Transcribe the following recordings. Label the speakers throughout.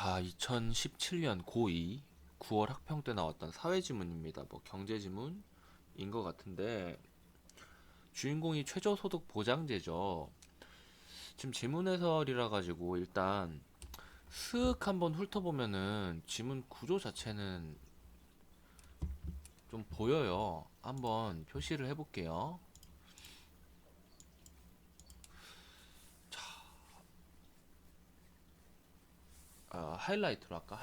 Speaker 1: 자, 2017년 고2 9월 학평 때 나왔던 사회지문입니다. 뭐 경제지문인 것 같은데 주인공이 최저소득 보장제죠. 지금 지문 해설이라 가지고 일단 슥 한번 훑어보면은 지문 구조 자체는 좀 보여요. 한번 표시를 해볼게요. 하이라이트로 할까?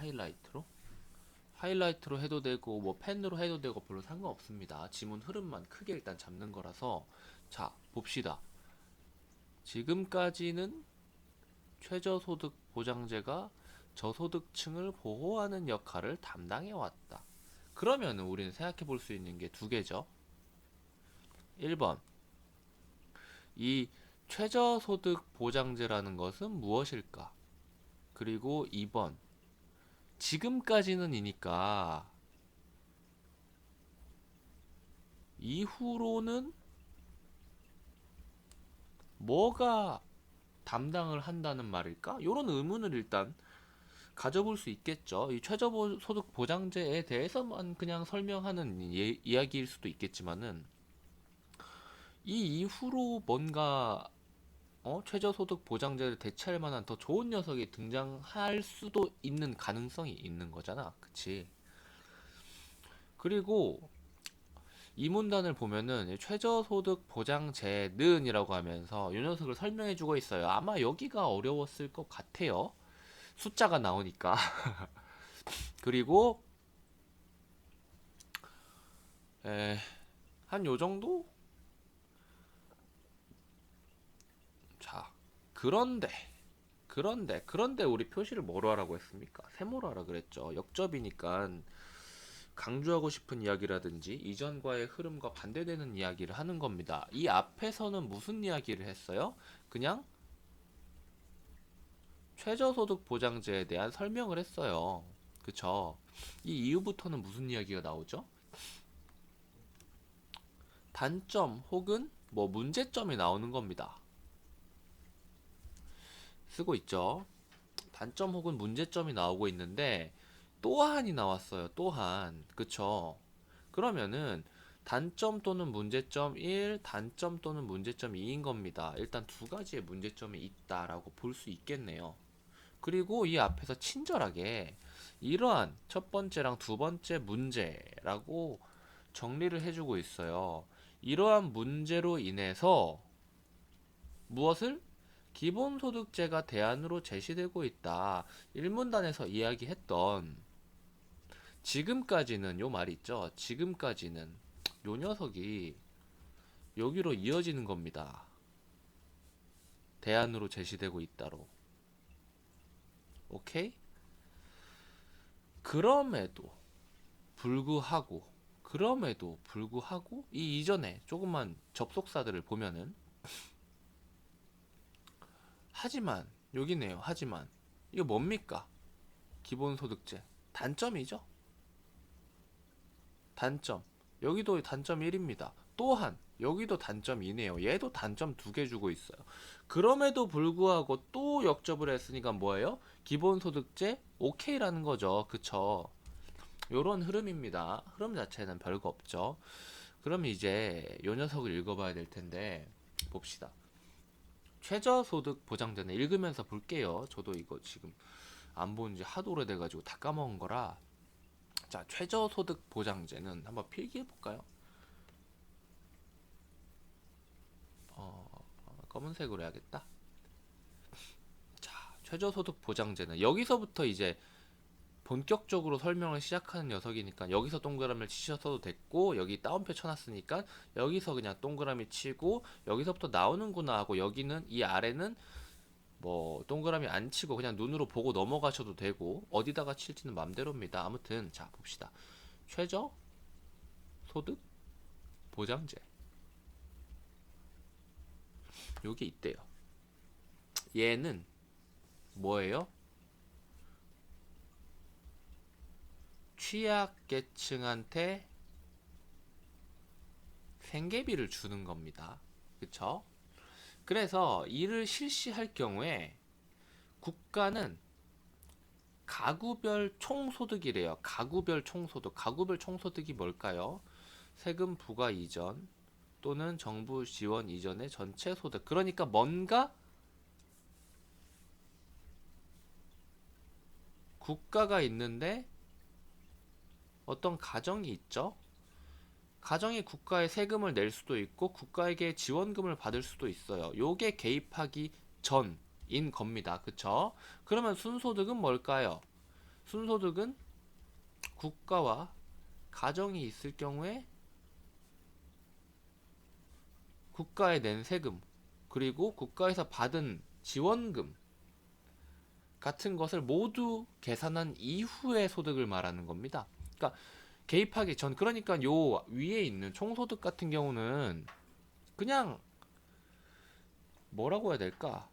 Speaker 1: 하이라이트로 해도 되고 뭐 펜으로 해도 되고 별로 상관없습니다. 지문 흐름만 크게 일단 잡는 거라서. 자, 봅시다. 지금까지는 최저소득 보장제가 저소득층을 보호하는 역할을 담당해 왔다. 그러면 우리는 생각해 볼 수 있는 게 두 개죠. 1번, 이 최저소득 보장제라는 것은 무엇일까? 그리고 2번, 지금까지는 이니까 이후로는 뭐가 담당을 한다는 말일까? 이런 의문을 일단 가져볼 수 있겠죠. 이 최저소득 보장제에 대해서만 그냥 설명하는 이야기일 수도 있겠지만은 이 이후로 뭔가 최저소득 보장제를 대체할 만한 더 좋은 녀석이 등장할 수도 있는 가능성이 있는 거잖아. 그치? 그리고 이 문단을 보면은 최저소득 보장제는이라고 하면서 이 녀석을 설명해 주고 있어요. 아마 여기가 어려웠을 것 같아요. 숫자가 나오니까. 그리고 한 요 정도? 자, 그런데 그런데 우리 표시를 뭐로 하라고 했습니까? 세모로 하라 그랬죠. 역접이니까 강조하고 싶은 이야기라든지 이전과의 흐름과 반대되는 이야기를 하는 겁니다. 이 앞에서는 무슨 이야기를 했어요? 그냥 최저소득 보장제에 대한 설명을 했어요. 그쵸? 이 이후부터는 무슨 이야기가 나오죠? 단점 혹은 뭐 문제점이 나오는 겁니다. 쓰고 있죠. 단점 혹은 문제점이 나오고 있는데 또한이 나왔어요. 또한. 그쵸? 그러면은 단점 또는 문제점 1, 단점 또는 문제점 2인 겁니다. 일단 두 가지의 문제점이 있다라고 볼 수 있겠네요. 그리고 이 앞에서 친절하게 이러한 첫 번째랑 두 번째 문제라고 정리를 해주고 있어요. 이러한 문제로 인해서 무엇을? 기본소득제가 대안으로 제시되고 있다. 1문단에서 이야기했던 지금까지는 요 말 있죠. 지금까지는 요 녀석이 여기로 이어지는 겁니다. 대안으로 제시되고 있다로. 오케이? 그럼에도 불구하고 이 이전에 조금만 접속사들을 보면은 하지만 여기네요. 하지만 이거 뭡니까? 기본소득제 단점이죠. 단점. 여기도 단점 1입니다. 또한 여기도 단점 2네요. 얘도 단점 2개 주고 있어요. 그럼에도 불구하고 또 역접을 했으니까 뭐예요? 기본소득제 오케이라는 거죠. 그쵸? 요런 흐름입니다. 흐름 자체는 별거 없죠. 그럼 이제 요 녀석을 읽어봐야 될 텐데 봅시다. 최저소득 보장제는 읽으면서 볼게요. 저도 이거 지금 안 본 지 하도 오래돼가지고 다 까먹은 거라. 자, 최저소득 보장제는 한번 필기해 볼까요? 검은색으로 해야겠다. 자, 최저소득 보장제는 여기서부터 이제 본격적으로 설명을 시작하는 녀석이니까 여기서 동그라미를 치셨어도 됐고 여기 따옴표 쳐놨으니까 여기서 그냥 동그라미 치고 여기서부터 나오는구나 하고 여기는 이 아래는 뭐 동그라미 안 치고 그냥 눈으로 보고 넘어가셔도 되고 어디다가 칠지는 맘대로입니다. 아무튼 자 봅시다. 최저 소득 보장제 여기 있대요. 얘는 뭐예요? 취약계층한테 생계비를 주는 겁니다. 그쵸? 그래서 이를 실시할 경우에 국가는 가구별 총소득이래요. 가구별 총소득. 가구별 총소득이 뭘까요? 세금 부과 이전 또는 정부 지원 이전의 전체 소득. 그러니까 뭔가 국가가 있는데 어떤 가정이 있죠. 가정이 국가에 세금을 낼 수도 있고 국가에게 지원금을 받을 수도 있어요. 요게 개입하기 전인 겁니다. 그쵸? 그러면 순소득은 뭘까요? 순소득은 국가와 가정이 있을 경우에 국가에 낸 세금 그리고 국가에서 받은 지원금 같은 것을 모두 계산한 이후의 소득을 말하는 겁니다. 그러니까 개입하기 전, 그러니까 요 위에 있는 총소득 같은 경우는 그냥 뭐라고 해야 될까?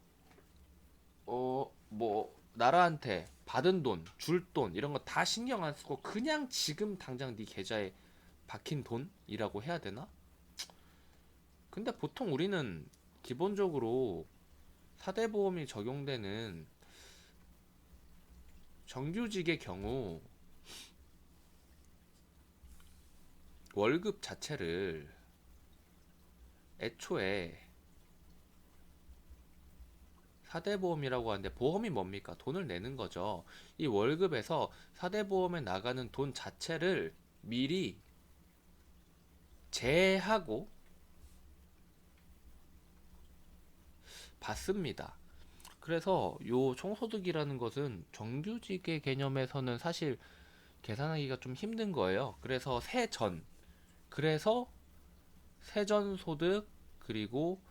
Speaker 1: 뭐 나라한테 받은 돈, 줄 돈 이런 거 다 신경 안 쓰고 그냥 지금 당장 네 계좌에 박힌 돈이라고 해야 되나? 근데 보통 우리는 기본적으로 4대 보험이 적용되는 정규직의 경우 월급 자체를 애초에 4대 보험이라고 하는데 보험이 뭡니까? 돈을 내는 거죠. 이 월급에서 4대 보험에 나가는 돈 자체를 미리 제하고 받습니다. 그래서 요 총소득이라는 것은 정규직의 개념에서는 사실 계산하기가 좀 힘든 거예요. 그래서 세전 소득 그리고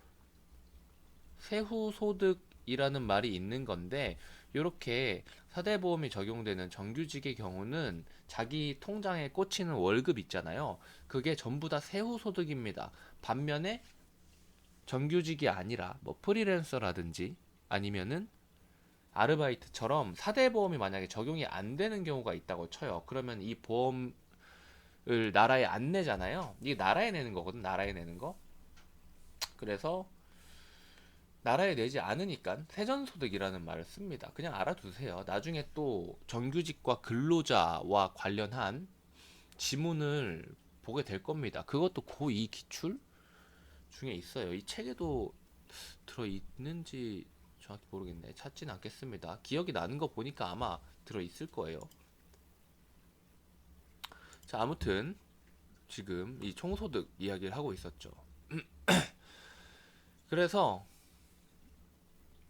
Speaker 1: 세후 소득이라는 말이 있는 건데 이렇게 4대 보험이 적용되는 정규직의 경우는 자기 통장에 꽂히는 월급 있잖아요. 그게 전부 다 세후 소득입니다. 반면에 정규직이 아니라 뭐 프리랜서라든지 아니면은 아르바이트처럼 4대 보험이 만약에 적용이 안 되는 경우가 있다고 쳐요. 그러면 이 보험을 나라에 안 내잖아요. 이게 나라에 내는 거거든, 나라에 내는 거. 그래서 나라에 내지 않으니까 세전소득이라는 말을 씁니다. 그냥 알아두세요. 나중에 또 정규직과 근로자와 관련한 지문을 보게 될 겁니다. 그것도 고2 기출 중에 있어요. 이 책에도 들어있는지 정확히 모르겠네. 찾진 않겠습니다. 기억이 나는 거 보니까 아마 들어있을 거예요. 자, 아무튼 지금 이 총소득 이야기를 하고 있었죠. 그래서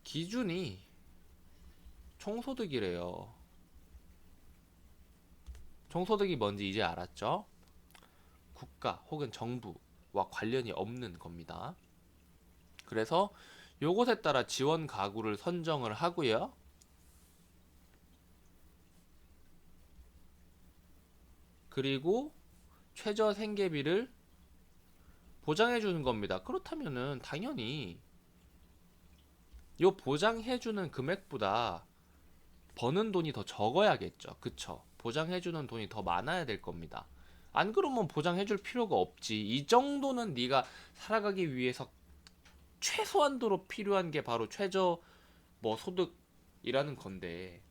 Speaker 1: 기준이 총소득이래요. 총소득이 뭔지 이제 알았죠? 국가 혹은 정부와 관련이 없는 겁니다. 그래서 요것에 따라 지원 가구를 선정을 하고요. 그리고 최저 생계비를 보장해 주는 겁니다. 그렇다면은 당연히 요 보장해 주는 금액보다 버는 돈이 더 적어야겠죠. 그쵸? 보장해 주는 돈이 더 많아야 될 겁니다. 안 그러면 보장해 줄 필요가 없지. 이 정도는 네가 살아가기 위해서 최소한도로 필요한 게 바로 최저 뭐 소득이라는 건데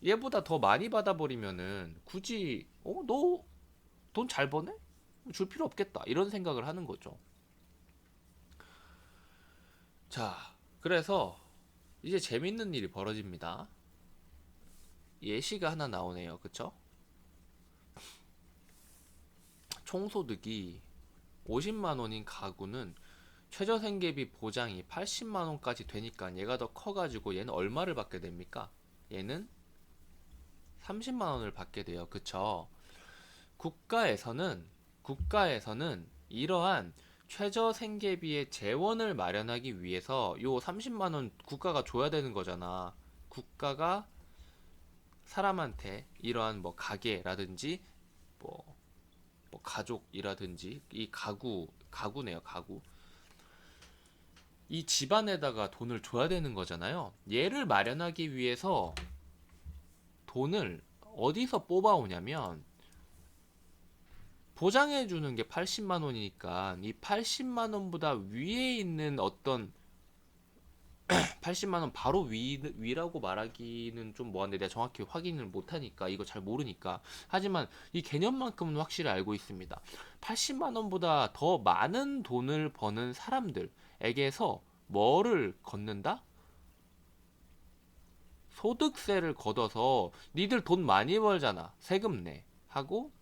Speaker 1: 얘보다 더 많이 받아버리면은 굳이 너 돈 잘 버네? 줄 필요 없겠다 이런 생각을 하는 거죠. 자, 그래서 이제 재밌는 일이 벌어집니다. 예시가 하나 나오네요. 그쵸? 총소득이 50만 원인 가구는 최저생계비 보장이 80만 원까지 되니까 얘가 더 커가지고 얘는 얼마를 받게 됩니까? 얘는 30만 원을 받게 돼요. 그쵸? 국가에서는 이러한 최저생계비의 재원을 마련하기 위해서 요 30만 원 국가가 줘야 되는 거잖아. 국가가 사람한테 이러한 뭐 가게라든지 뭐, 뭐 가족이라든지 이 가구네요, 가구. 이 집안에다가 돈을 줘야 되는 거잖아요. 얘를 마련하기 위해서 돈을 어디서 뽑아오냐면 보장해 주는 게 80만 원이니까 이 80만 원보다 위에 있는 어떤 80만 원 바로 위라고 말하기는 좀 뭐한데 내가 정확히 확인을 못하니까 이거 잘 모르니까. 하지만 이 개념만큼은 확실히 알고 있습니다. 80만 원보다 더 많은 돈을 버는 사람들에게서 뭐를 걷는다? 소득세를 걷어서 니들 돈 많이 벌잖아. 세금 내. 하고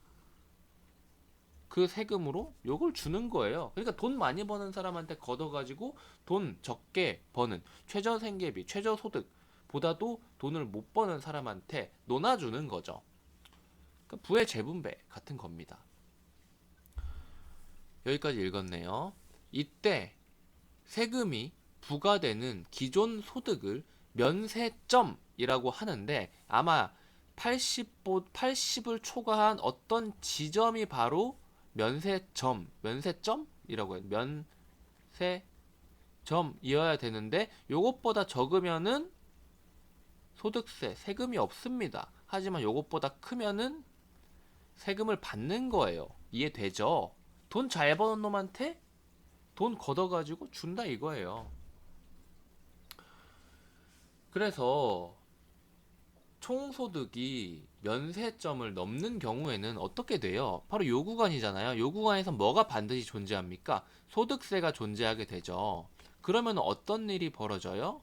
Speaker 1: 그 세금으로 요걸 주는 거예요. 그러니까 돈 많이 버는 사람한테 걷어가지고 돈 적게 버는 최저생계비, 최저소득보다도 돈을 못 버는 사람한테 논아주는 거죠. 그러니까 부의 재분배 같은 겁니다. 여기까지 읽었네요. 이때 세금이 부과되는 기존 소득을 면세점이라고 하는데 아마 80을 초과한 어떤 지점이 바로 면세점이라고 해요. 면세점이어야 되는데 요것보다 적으면은 소득세, 세금이 없습니다. 하지만 요것보다 크면은 세금을 받는 거예요. 이해되죠? 돈 잘 버는 놈한테 돈 걷어가지고 준다 이거예요. 그래서 총소득이 면세점을 넘는 경우에는 어떻게 돼요? 바로 요 구간이잖아요. 요 구간에서 뭐가 반드시 존재합니까? 소득세가 존재하게 되죠. 그러면 어떤 일이 벌어져요?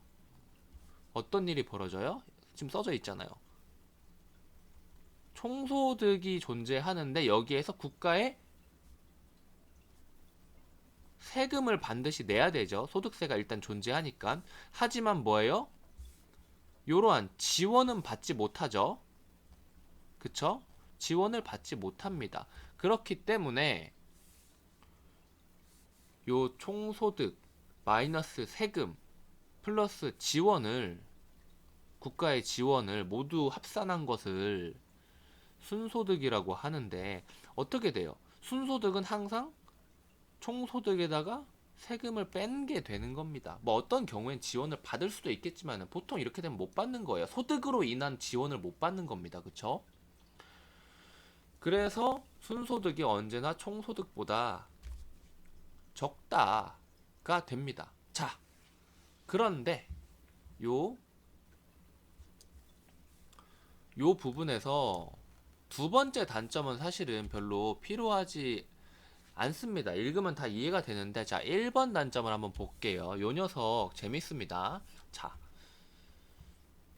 Speaker 1: 어떤 일이 벌어져요? 지금 써져 있잖아요. 총소득이 존재하는데 여기에서 국가에 세금을 반드시 내야 되죠. 소득세가 일단 존재하니까. 하지만 뭐예요? 요러한 지원은 받지 못하죠. 그쵸? 지원을 받지 못합니다. 그렇기 때문에 요 총소득 마이너스 세금 플러스 지원을 국가의 지원을 모두 합산한 것을 순소득이라고 하는데 어떻게 돼요? 순소득은 항상 총소득에다가 세금을 뺀 게 되는 겁니다. 뭐 어떤 경우엔 지원을 받을 수도 있겠지만 보통 이렇게 되면 못 받는 거예요. 소득으로 인한 지원을 못 받는 겁니다. 그쵸? 그래서 순소득이 언제나 총소득보다 적다가 됩니다. 자, 그런데 요 부분에서 두 번째 단점은 사실은 별로 필요하지 않습니다. 읽으면 다 이해가 되는데 자 1번 단점을 한번 볼게요. 요 녀석 재밌습니다. 자,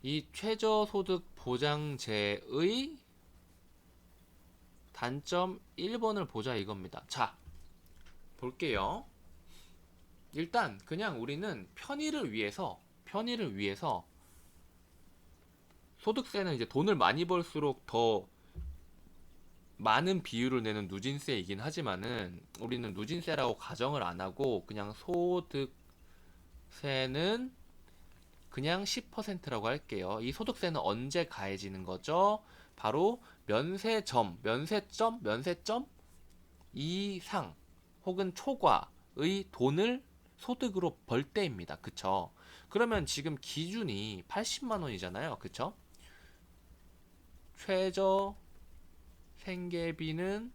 Speaker 1: 이 최저소득 보장제의 단점 1번을 보자 이겁니다. 자, 볼게요. 일단 그냥 우리는 편의를 위해서 소득세는 이제 돈을 많이 벌수록 더 많은 비율을 내는 누진세이긴 하지만은 우리는 누진세라고 가정을 안 하고 그냥 소득세는 그냥 10%라고 할게요. 이 소득세는 언제 가해지는 거죠? 바로 면세점 이상 혹은 초과의 돈을 소득으로 벌 때입니다. 그쵸? 그러면 지금 기준이 80만 원이잖아요. 그쵸? 최저 생계비는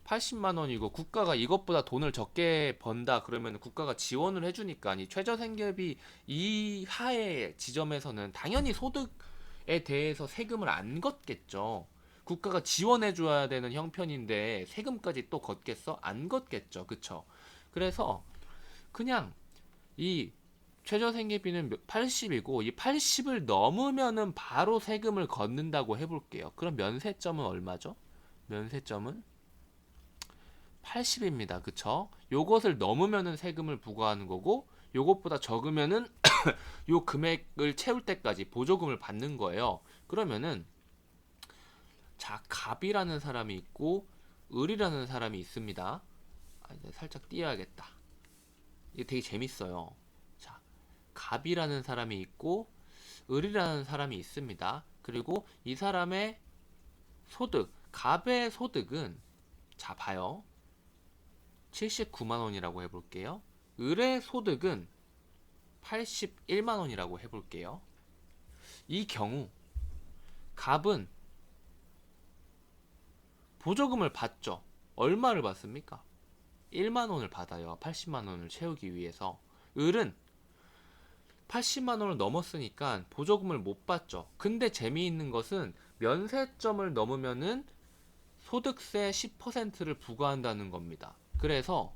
Speaker 1: 80만 원이고 국가가 이것보다 돈을 적게 번다 그러면 국가가 지원을 해주니까 이 최저생계비 이하의 지점에서는 당연히 소득에 대해서 세금을 안 걷겠죠. 국가가 지원해 줘야 되는 형편인데 세금까지 또 걷겠어? 안 걷겠죠. 그쵸? 그래서 그냥 이 최저생계비는 80이고 이 80을 넘으면은 바로 세금을 걷는다고 해볼게요. 그럼 면세점은 얼마죠? 면세점은 80입니다. 그쵸? 요것을 넘으면은 세금을 부과하는 거고 요것보다 적으면은 요 금액을 채울 때까지 보조금을 받는 거예요. 그러면은 자, 갑이라는 사람이 있고 을이라는 사람이 있습니다. 살짝 띄어야겠다. 이게 되게 재밌어요. 자, 갑이라는 사람이 있고 을이라는 사람이 있습니다. 그리고 이 사람의 소득, 갑의 소득은 자 봐요. 79만 원이라고 해볼게요. 을의 소득은 81만 원이라고 해볼게요. 이 경우 갑은 보조금을 받죠. 얼마를 받습니까? 1만 원을 받아요. 80만 원을 채우기 위해서. 을은 80만 원을 넘었으니까 보조금을 못 받죠. 근데 재미있는 것은 면세점을 넘으면은 소득세 10%를 부과한다는 겁니다. 그래서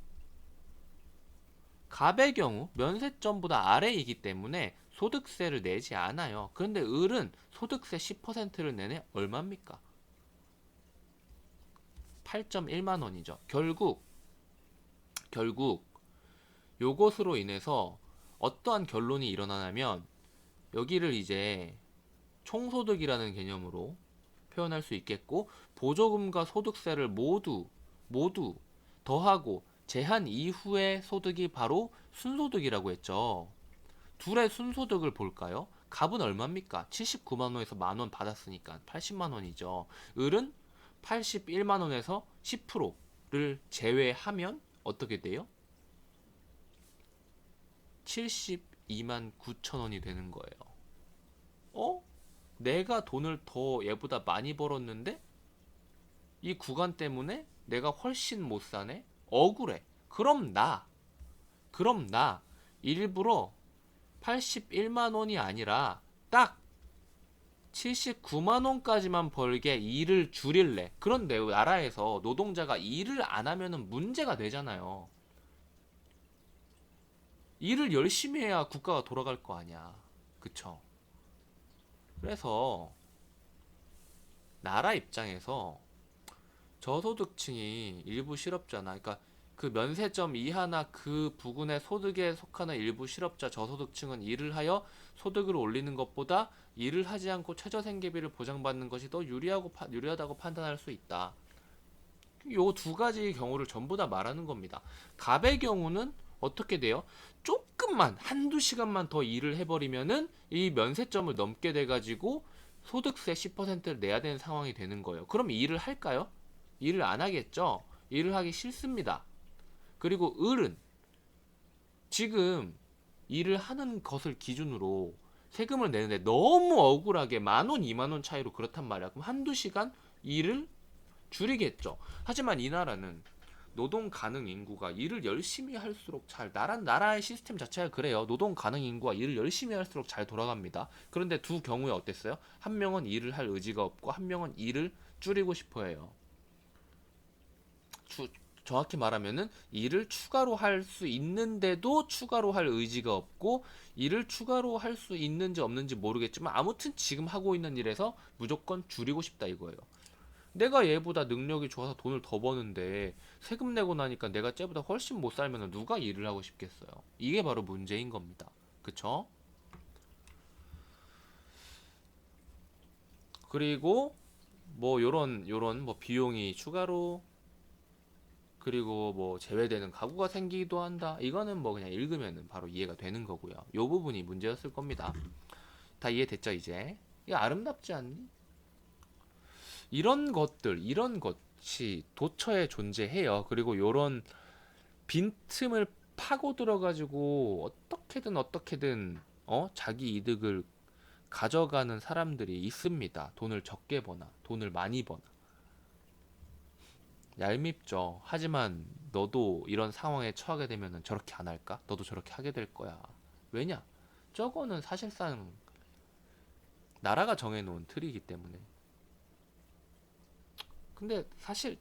Speaker 1: 갑의 경우 면세점보다 아래이기 때문에 소득세를 내지 않아요. 그런데 을은 소득세 10%를 내네. 얼마입니까? 8.1만 원이죠. 결국 요것으로 인해서 어떠한 결론이 일어나냐면 여기를 이제 총소득이라는 개념으로 표현할 수 있겠고, 보조금과 소득세를 모두 더하고 제한 이후의 소득이 바로 순소득이라고 했죠. 둘의 순소득을 볼까요? 갑은 얼마입니까? 79만 원에서 만 원 받았으니까 80만 원이죠. 을은 81만 원에서 10%를 제외하면 어떻게 돼요? 72만 9천 원이 되는 거예요. 어? 내가 돈을 더 얘보다 많이 벌었는데 이 구간 때문에 내가 훨씬 못 사네? 억울해. 그럼 나 일부러 81만 원이 아니라 딱 79만 원까지만 벌게 일을 줄일래. 그런데 나라에서 노동자가 일을 안 하면은 문제가 되잖아요. 일을 열심히 해야 국가가 돌아갈 거 아니야. 그쵸? 그래서 나라 입장에서 저소득층이 일부 실업자나, 그러니까 그 면세점 이하나 그 부근의 소득에 속하는 일부 실업자 저소득층은 일을 하여 소득을 올리는 것보다 일을 하지 않고 최저생계비를 보장받는 것이 더 유리하다고 판단할 수 있다. 요 두 가지 경우를 전부 다 말하는 겁니다. 갑의 경우는 어떻게 돼요? 조금만 한두 시간만 더 일을 해버리면은 이 면세점을 넘게 돼가지고 소득세 10%를 내야 되는 상황이 되는 거예요. 그럼 일을 할까요? 일을 안 하겠죠? 일을 하기 싫습니다. 그리고 을은 지금 일을 하는 것을 기준으로 세금을 내는데 너무 억울하게 만 원, 2만 원 차이로 그렇단 말이야. 그럼 한두 시간 일을 줄이겠죠. 하지만 이 나라는 노동 가능 인구가 일을 열심히 할수록 나라의 시스템 자체가 그래요. 노동 가능 인구가 일을 열심히 할수록 잘 돌아갑니다. 그런데 두 경우에 어땠어요? 한 명은 일을 할 의지가 없고 한 명은 일을 줄이고 싶어 해요. 정확히 말하면은 일을 추가로 할 수 있는데도 추가로 할 의지가 없고, 일을 추가로 할 수 있는지 없는지 모르겠지만 아무튼 지금 하고 있는 일에서 무조건 줄이고 싶다 이거예요. 내가 얘보다 능력이 좋아서 돈을 더 버는데 세금 내고 나니까 내가 쟤보다 훨씬 못 살면 누가 일을 하고 싶겠어요. 이게 바로 문제인 겁니다. 그쵸? 그리고 뭐 요런 뭐 비용이 추가로, 그리고 뭐 제외되는 가구가 생기기도 한다. 이거는 뭐 그냥 읽으면은 바로 이해가 되는 거고요. 요 부분이 문제였을 겁니다. 다 이해됐죠, 이제? 이게 아름답지 않니? 이런 것이 도처에 존재해요. 그리고 요런 빈틈을 파고 들어가지고 어떻게든 자기 이득을 가져가는 사람들이 있습니다. 돈을 적게 버나 돈을 많이 버나. 얄밉죠. 하지만 너도 이런 상황에 처하게 되면 저렇게 안 할까? 너도 저렇게 하게 될 거야. 왜냐? 저거는 사실상 나라가 정해놓은 틀이기 때문에. 근데 사실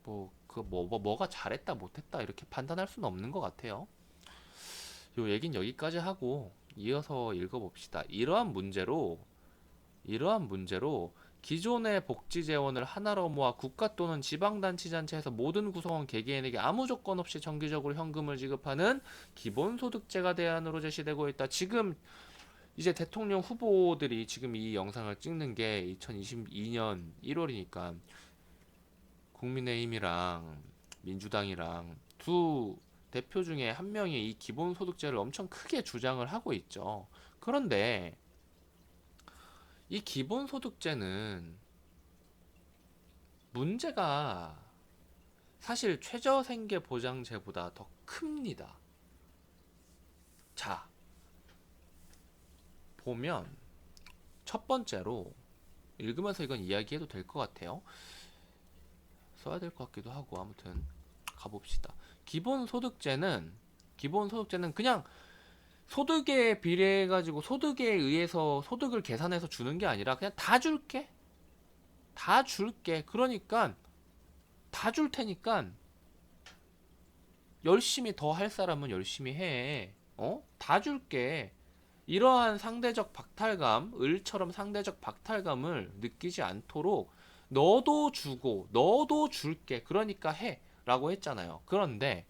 Speaker 1: 뭐가 잘했다 못했다 이렇게 판단할 수는 없는 것 같아요. 요 얘긴 여기까지 하고 이어서 읽어봅시다. 이러한 문제로 기존의 복지 재원을 하나로 모아 국가 또는 지방자치단체에서 모든 구성원 개개인에게 아무 조건 없이 정기적으로 현금을 지급하는 기본소득제가 대안으로 제시되고 있다. 지금 이제 대통령 후보들이 지금 이 영상을 찍는 게 2022년 1월이니까 국민의힘이랑 민주당이랑 두 대표 중에 한 명이 이 기본소득제를 엄청 크게 주장을 하고 있죠. 그런데 이 기본소득제는 문제가 사실 최저생계보장제보다 더 큽니다. 자, 보면 첫 번째로 읽으면서 이건 이야기해도 될 것 같아요. 써야 될 것 같기도 하고 아무튼 가봅시다. 기본소득제는 그냥 소득에 비례해 가지고 소득에 의해서 소득을 계산해서 주는 게 아니라 그냥 다 줄게. 다 줄게. 그러니까 다 줄 테니까 열심히 더 할 사람은 열심히 해. 어? 다 줄게. 이러한 상대적 박탈감, 을처럼 상대적 박탈감을 느끼지 않도록 너도 주고 너도 줄게. 그러니까 해. 라고 했잖아요. 그런데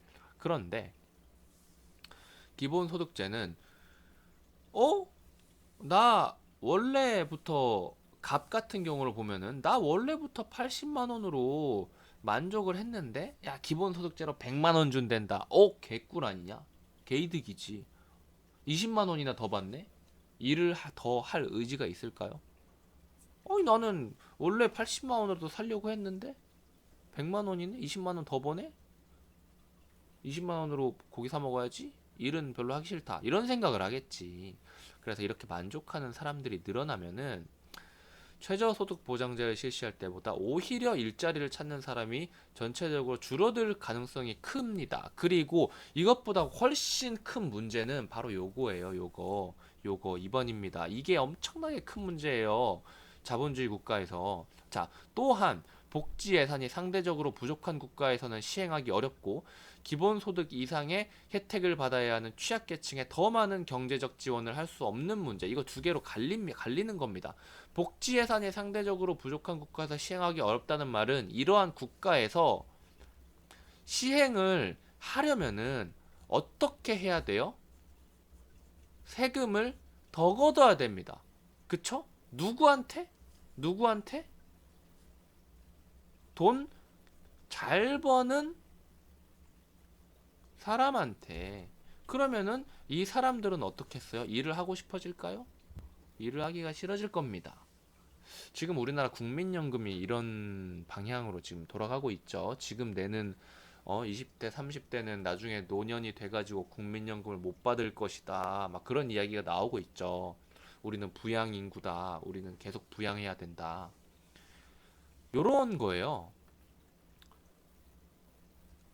Speaker 1: 기본소득제는 나 원래부터 갑 같은 경우를 보면은 나 원래부터 80만 원으로 만족을 했는데 야 기본소득제로 100만 원 준댄다. 개꿀 아니냐? 개이득이지. 20만 원이나 더 받네? 일을 더 할 의지가 있을까요? 나는 원래 80만 원으로도 살려고 했는데 100만 원이네? 20만 원 더 버네? 20만 원으로 고기 사 먹어야지? 일은 별로 하기 싫다. 이런 생각을 하겠지. 그래서 이렇게 만족하는 사람들이 늘어나면은 최저소득 보장제를 실시할 때보다 오히려 일자리를 찾는 사람이 전체적으로 줄어들 가능성이 큽니다. 그리고 이것보다 훨씬 큰 문제는 바로 요거예요. 요거 2번입니다. 이게 엄청나게 큰 문제예요. 자본주의 국가에서. 자, 또한 복지 예산이 상대적으로 부족한 국가에서는 시행하기 어렵고 기본소득 이상의 혜택을 받아야 하는 취약계층에 더 많은 경제적 지원을 할 수 없는 문제. 이거 두 개로 갈리는 겁니다. 복지 예산이 상대적으로 부족한 국가에서 시행하기 어렵다는 말은 이러한 국가에서 시행을 하려면은 어떻게 해야 돼요? 세금을 더 걷어야 됩니다. 그쵸? 누구한테? 누구한테? 돈 잘 버는 사람한테. 그러면은 이 사람들은 어떻게 했어요? 일을 하고 싶어질까요? 일을 하기가 싫어질 겁니다. 지금 우리나라 국민연금이 이런 방향으로 지금 돌아가고 있죠. 지금 내는 20대, 30대는 나중에 노년이 돼가지고 국민연금을 못 받을 것이다. 막 그런 이야기가 나오고 있죠. 우리는 부양 인구다. 우리는 계속 부양해야 된다. 요런 거예요.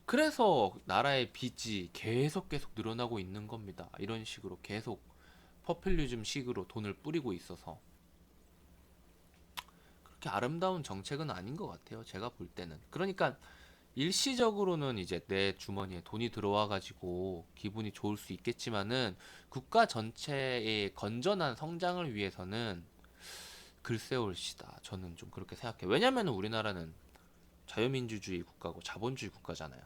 Speaker 1: 그래서 나라의 빚이 계속 늘어나고 있는 겁니다. 이런 식으로 계속 퍼퓰리즘 식으로 돈을 뿌리고 있어서 그렇게 아름다운 정책은 아닌 것 같아요. 제가 볼 때는. 그러니까 일시적으로는 이제 내 주머니에 돈이 들어와 가지고 기분이 좋을 수 있겠지만은 국가 전체의 건전한 성장을 위해서는 글쎄올시다. 저는 좀 그렇게 생각해요. 왜냐면 우리나라는 자유민주주의 국가고 자본주의 국가잖아요.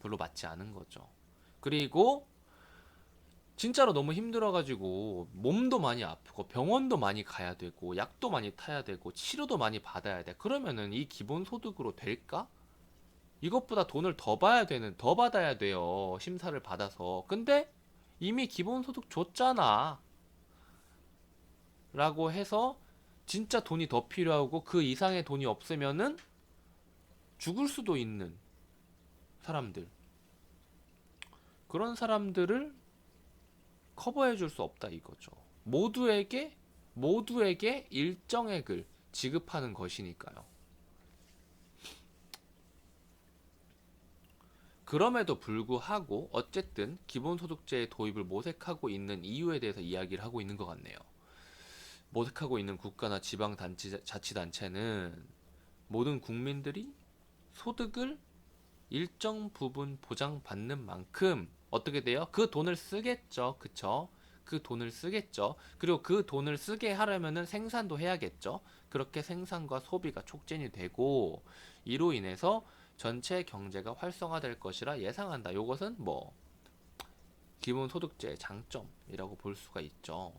Speaker 1: 별로 맞지 않은 거죠. 그리고 진짜로 너무 힘들어가지고 몸도 많이 아프고 병원도 많이 가야 되고 약도 많이 타야 되고 치료도 많이 받아야 돼. 그러면은 이 기본소득으로 될까? 이것보다 돈을 더 받아야 돼요. 심사를 받아서. 근데 이미 기본소득 줬잖아. 라고 해서 진짜 돈이 더 필요하고 그 이상의 돈이 없으면은 죽을 수도 있는 사람들. 그런 사람들을 커버해 줄 수 없다 이거죠. 모두에게 일정액을 지급하는 것이니까요. 그럼에도 불구하고 어쨌든 기본소득제의 도입을 모색하고 있는 이유에 대해서 이야기를 하고 있는 것 같네요. 모색하고 있는 국가나 지방자치단체는 모든 국민들이 소득을 일정 부분 보장받는 만큼 어떻게 돼요? 그 돈을 쓰겠죠. 그쵸? 그 돈을 쓰겠죠. 그리고 그 돈을 쓰게 하려면은 생산도 해야겠죠. 그렇게 생산과 소비가 촉진이 되고 이로 인해서 전체 경제가 활성화될 것이라 예상한다. 이것은 뭐 기본소득제의 장점이라고 볼 수가 있죠.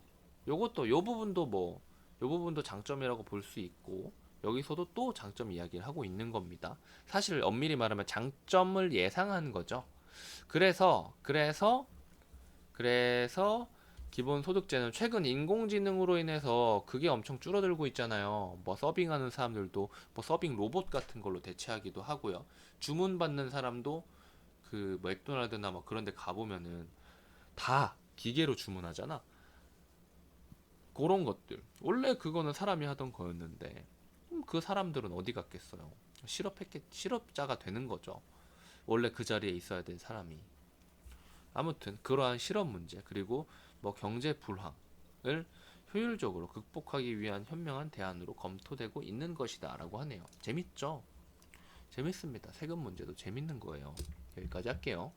Speaker 1: 요 부분도 장점이라고 볼 수 있고 여기서도 또 장점 이야기를 하고 있는 겁니다. 사실 엄밀히 말하면 장점을 예상한 거죠. 그래서 기본소득제는 최근 인공지능으로 인해서 그게 엄청 줄어들고 있잖아요. 뭐 서빙하는 사람들도 뭐 서빙 로봇 같은 걸로 대체하기도 하고요. 주문 받는 사람도 그 맥도날드나 뭐 그런 데 가보면은 다 기계로 주문하잖아. 그런 것들. 원래 그거는 사람이 하던 거였는데 그 사람들은 어디 갔겠어요? 실업자가 되는 거죠. 원래 그 자리에 있어야 될 사람이. 아무튼 그러한 실업 문제 그리고 뭐 경제 불황을 효율적으로 극복하기 위한 현명한 대안으로 검토되고 있는 것이다라고 하네요. 재밌죠? 재밌습니다. 세금 문제도 재밌는 거예요. 여기까지 할게요.